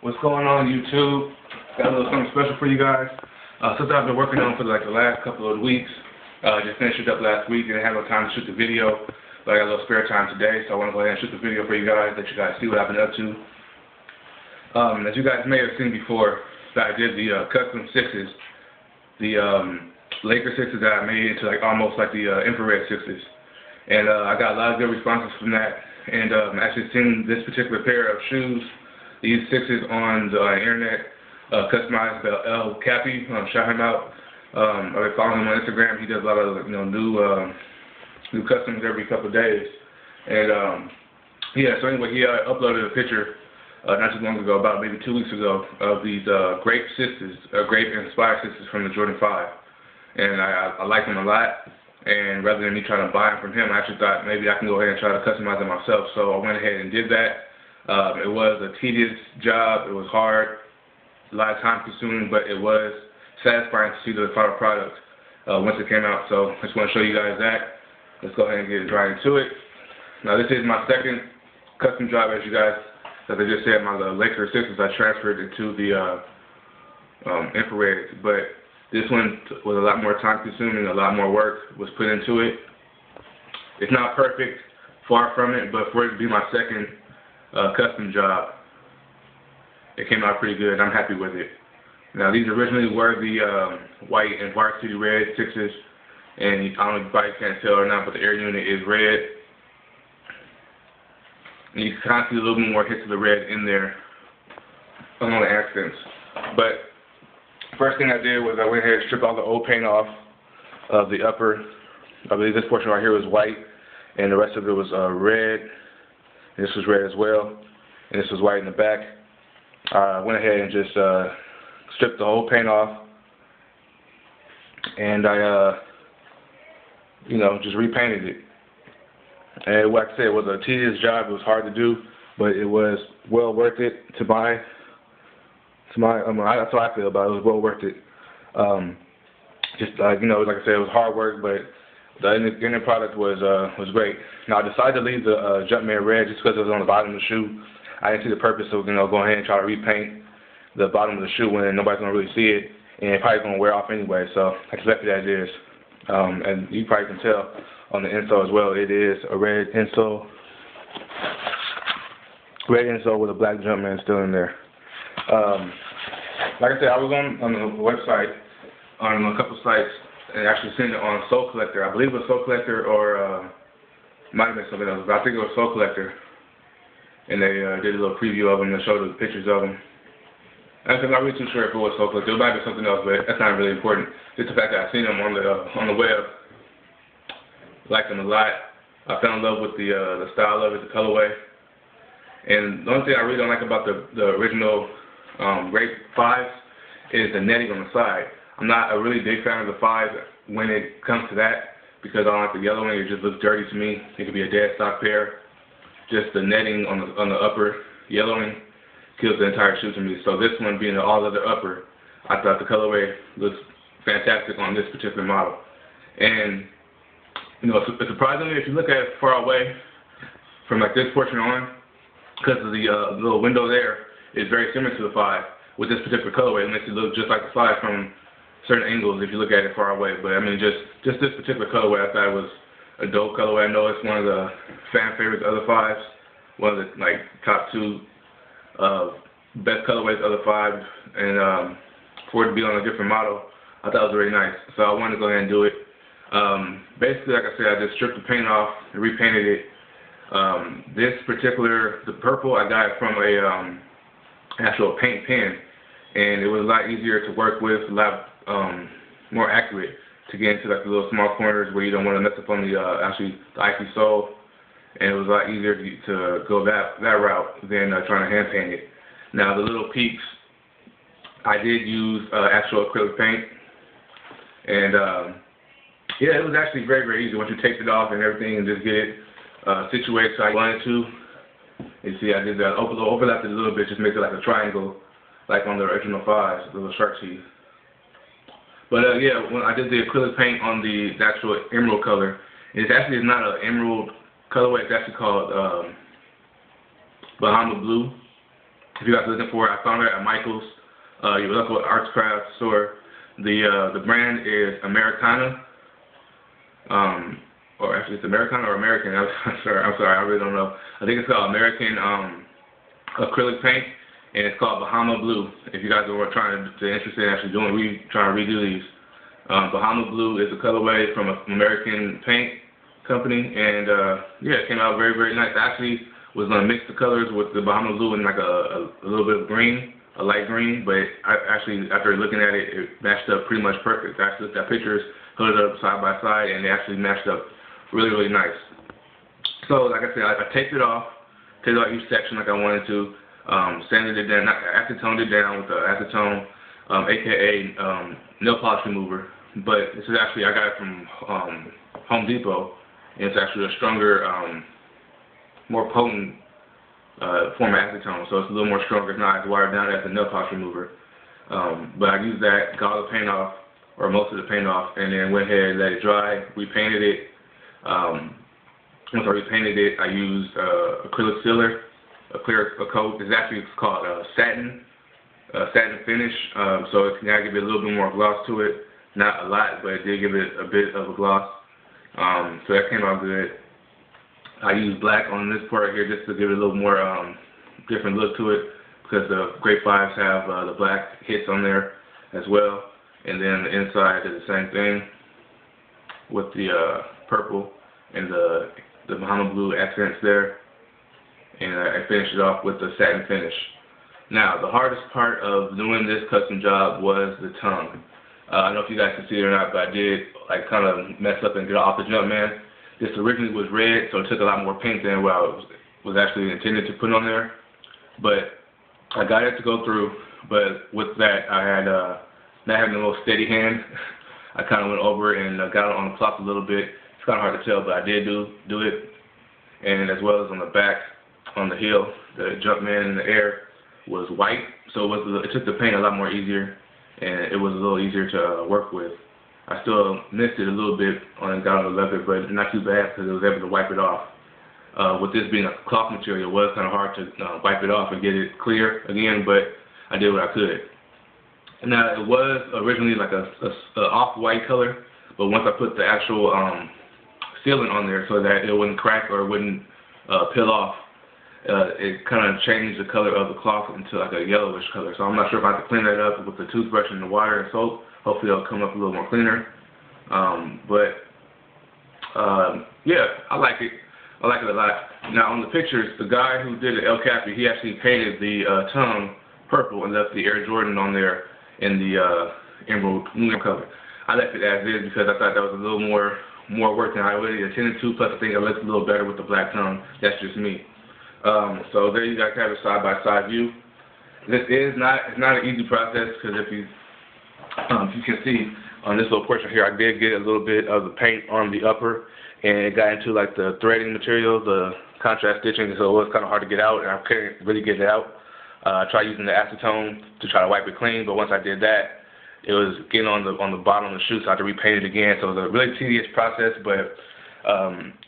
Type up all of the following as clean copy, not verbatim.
What's going on, YouTube? Got a little something special for you guys. Something I've been working on for like the last couple of weeks. Just finished it up last week. Didn't have no time to shoot the video, but I got a little spare time today, so I want to go ahead and shoot the video for you guys, let you guys see what I've been up to. As you guys may have seen before, I did the custom sixes, the Laker sixes that I made into like almost like the infrared sixes, and I got a lot of good responses from that. And actually seen this particular pair of shoes, these sixes, on the internet, customized by Cappy. Shout him out. I've been following him on Instagram. He does a lot of new customs every couple of days. And yeah, so anyway, he uploaded a picture not too long ago, about maybe 2 weeks ago, of these Grape sisters, Grape inspired sisters from the Jordan 5. And I like them a lot. And rather than me trying to buy them from him, I actually thought maybe I can go ahead and try to customize them myself. So I went ahead and did that. It was a tedious job. It was hard, a lot of time consuming, but it was satisfying to see the final product once it came out. So I just want to show you guys that. Let's go ahead and get right into it. Now this is my second custom job, as you guys, as I just said, my Laker sixes I transferred into the infrared, but this one was a lot more time consuming, a lot more work was put into it. It's not perfect, far from it, but for it to be my second custom job, it came out pretty good. I'm happy with it. Now these originally were the white and varsity red sixes, and I don't know if you probably can't tell or not, but the air unit is red. And you can kind of see a little bit more hits of the red in there along the accents. But first thing I did was I went ahead and stripped all the old paint off of the upper. I believe this portion right here was white, and the rest of it was red. And this was red as well, and this was white in the back. I went ahead and just stripped the whole paint off, and I, just repainted it. And like I said, it was a tedious job. It was hard to do, but it was well worth it to buy. That's how I feel about it. It was well worth it. Like I said, it was hard work, but the end product was great. Now I decided to leave the Jumpman red just because it was on the bottom of the shoe. I didn't see the purpose of going ahead and try to repaint the bottom of the shoe when nobody's gonna really see it, and it's probably gonna wear off anyway. So I just left it as is. And you probably can tell on the insole as well. It is a red insole with a black Jumpman still in there. Like I said, I was on the website, on a couple sites, and actually seen it on Soul Collector. I believe it was Soul Collector, or might have been something else, but I think it was Soul Collector. And they did a little preview of them and showed the pictures of them. I'm not really too sure if it was Soul Collector. It might be something else, but that's not really important. Just the fact that I've seen them on the web. Liked them a lot. I fell in love with the style of it, the colorway. And the only thing I really don't like about the original Grape 5s is the netting on the side. I'm not a really big fan of the 5 when it comes to that, because I don't like the yellowing. It just looks dirty to me. It could be a dead stock pair. Just the netting on the upper yellowing kills the entire shoe to me. So this one being an all leather upper, I thought the colorway looks fantastic on this particular model. And surprisingly, if you look at it far away from like this portion on, because of the little window there, is very similar to the 5 with this particular colorway. It makes it look just like the 5 from certain angles if you look at it far away. But I mean, just this particular colorway, I thought it was a dope colorway. I know it's one of the fan favorites of the 5s, one of the top 2 best colorways of the 5s, and for it to be on a different model, I thought it was really nice. So I wanted to go ahead and do it. Basically, like I said, I just stripped the paint off and repainted it. The purple, I got it from a actual paint pen, and it was a lot easier to work with, a lot more accurate to get into like the little small corners where you don't want to mess up on the icy sole, and it was a lot easier to go that route than trying to hand paint it. Now the little peaks, I did use actual acrylic paint, and yeah, it was actually very, very easy once you taped it off and everything and just get it situated so I wanted to. You see, I did that, overlapped it a little bit, just makes it like a triangle, like on the original 5s, the little shark teeth. But yeah, when I did the acrylic paint on the actual emerald color, it's actually not an emerald colorway, it's actually called Bahama Blue. If you guys are looking for it, I found it at Michael's, your local arts craft store. The brand is Americana, or actually it's Americana or American. I'm sorry, I really don't know. I think it's called American acrylic paint, and it's called Bahama Blue. If you guys are interested in actually trying to redo these, Bahama Blue is a colorway from an American paint company, and yeah, it came out very, very nice. I actually was gonna mix the colors with the Bahama Blue and like a little bit of green, a light green, but I actually, after looking at it, it matched up pretty much perfect. I actually looked at pictures, held it up side by side, and they actually matched up really, really nice. So, like I said, I taped it off each section like I wanted to, sanded it down, acetoned it down with the acetone, aka nail polish remover. But this is actually, I got it from Home Depot, and it's actually a stronger, more potent form of acetone, so it's a little more stronger. It's not as watered down as the nail polish remover. But I used that, got all the paint off, or most of the paint off, and then went ahead and let it dry, repainted it. Once I repainted it, I used acrylic sealer, a clear coat. It's called satin finish, so it can give it a little bit more gloss to it. Not a lot, but it did give it a bit of a gloss. So that came out good. I used black on this part here just to give it a little more different look to it, because the Grape 5s have the black hits on there as well. And then the inside is the same thing with the purple and the Bahama Blue accents there. And I finished it off with the satin finish. Now, the hardest part of doing this custom job was the tongue. I don't know if you guys can see it or not, but I did like kind of mess up and get off the jump, man. This originally was red, so it took a lot more paint than what I was actually intended to put on there. But I got it to go through, but with that, I had not having a little steady hand. I kind of went over it and got it on the cloth a little bit. It's kind of hard to tell, but I did do it. And as well as on the back, on the heel, the Jumpman in the air was white, so it took the paint a lot more easier, and it was a little easier to work with. I still missed it a little bit and got on the leather, but not too bad because I was able to wipe it off. With this being a cloth material, it was kind of hard to wipe it off and get it clear again, but I did what I could. Now, it was originally like a off-white color, but once I put the actual sealant on there so that it wouldn't crack or it wouldn't peel off, it kind of changed the color of the cloth into like a yellowish color. So I'm not sure if I have to clean that up with the toothbrush and the water and soap. Hopefully it'll come up a little more cleaner. Yeah, I like it. I like it a lot. Now on the pictures, the guy who did it, Cappy, he actually painted the tongue purple and left the Air Jordan on there in the emerald color. I left it as is because I thought that was a little more work than I really intended to. Plus I think it looks a little better with the black tongue. That's just me. So there you guys have a side-by-side view. This is not an easy process because if you can see on this little portion here, I did get a little bit of the paint on the upper, and it got into like the threading material, the contrast stitching, so it was kind of hard to get out, and I couldn't really get it out. I tried using the acetone to try to wipe it clean, but once I did that, it was getting on the bottom of the shoe, so I had to repaint it again. So it was a really tedious process, but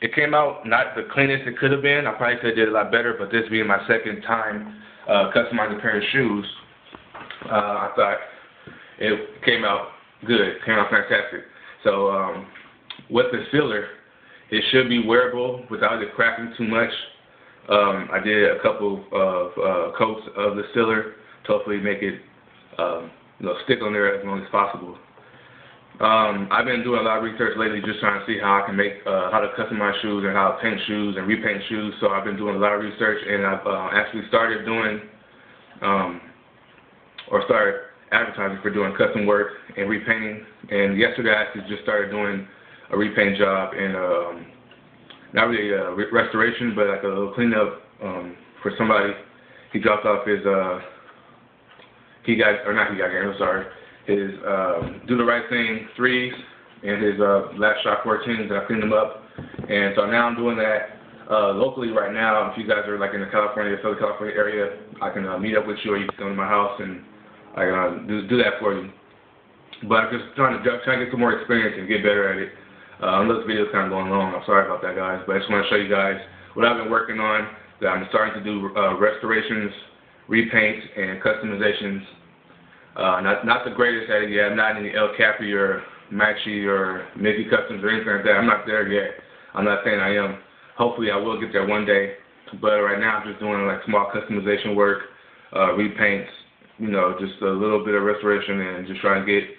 it came out not the cleanest it could have been. I probably could have did it a lot better, but this being my second time customizing a pair of shoes, I thought it came out good. It came out fantastic. So with the filler, it should be wearable without it cracking too much. I did a couple of coats of the filler to hopefully make it stick on there as long as possible. I've been doing a lot of research lately just trying to see how I can make, how to customize shoes and how to paint shoes and repaint shoes. So I've been doing a lot of research, and I've actually started doing, started advertising for doing custom work and repainting. And yesterday I actually just started doing a repaint job and not really a restoration, but like a little cleanup for somebody. He dropped off his, his Do the Right Thing 3s and his Last Shot 14s, and I cleaned them up. And so now I'm doing that locally right now. If you guys are like in the Southern California area, I can meet up with you, or you can come to my house and I can do that for you. But I'm just trying to get some more experience and get better at it. I know this video is kind of going long. I'm sorry about that, guys. But I just want to show you guys what I've been working on. That I'm starting to do restorations, repaints and customizations. Not the greatest at it yet. I'm not any Cappy or Maxi or Mickey Customs or anything like that. I'm not there yet. I'm not saying I am. Hopefully I will get there one day. But right now I'm just doing like small customization work, repaints, you know, just a little bit of restoration and just trying to get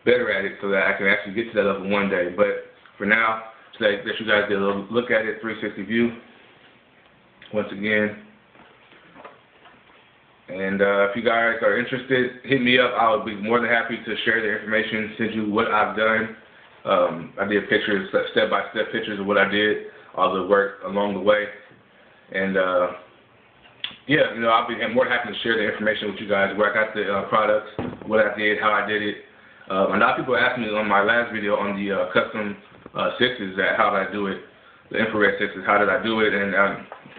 better at it so that I can actually get to that level one day. But for now, today, let you guys get a little look at it, 360 view. Once again. And if you guys are interested, hit me up. I would be more than happy to share the information, send you what I've done. I did pictures, step-by-step pictures of what I did, all the work along the way. And yeah, you know, I'll be more than happy to share the information with you guys, where I got the products, what I did, how I did it. A lot of people asked me on my last video on the custom sixes that how did I do it, the infrared sixes, how did I do it, and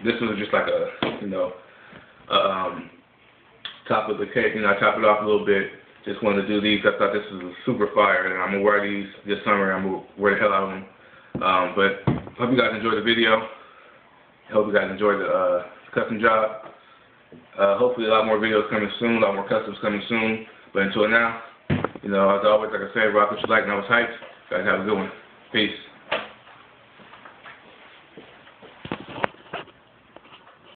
this was just like a, you know, top of the cake. You know, I top it off a little bit. Just wanted to do these. I thought this was super fire, and I'm gonna wear these this summer. I'm gonna wear the hell out of them. But hope you guys enjoyed the video. Hope you guys enjoyed the custom job. Hopefully a lot more videos coming soon, a lot more customs coming soon. But until now, you know, as always, like I said, rock what you like, and I was hyped. You guys have a good one. Peace.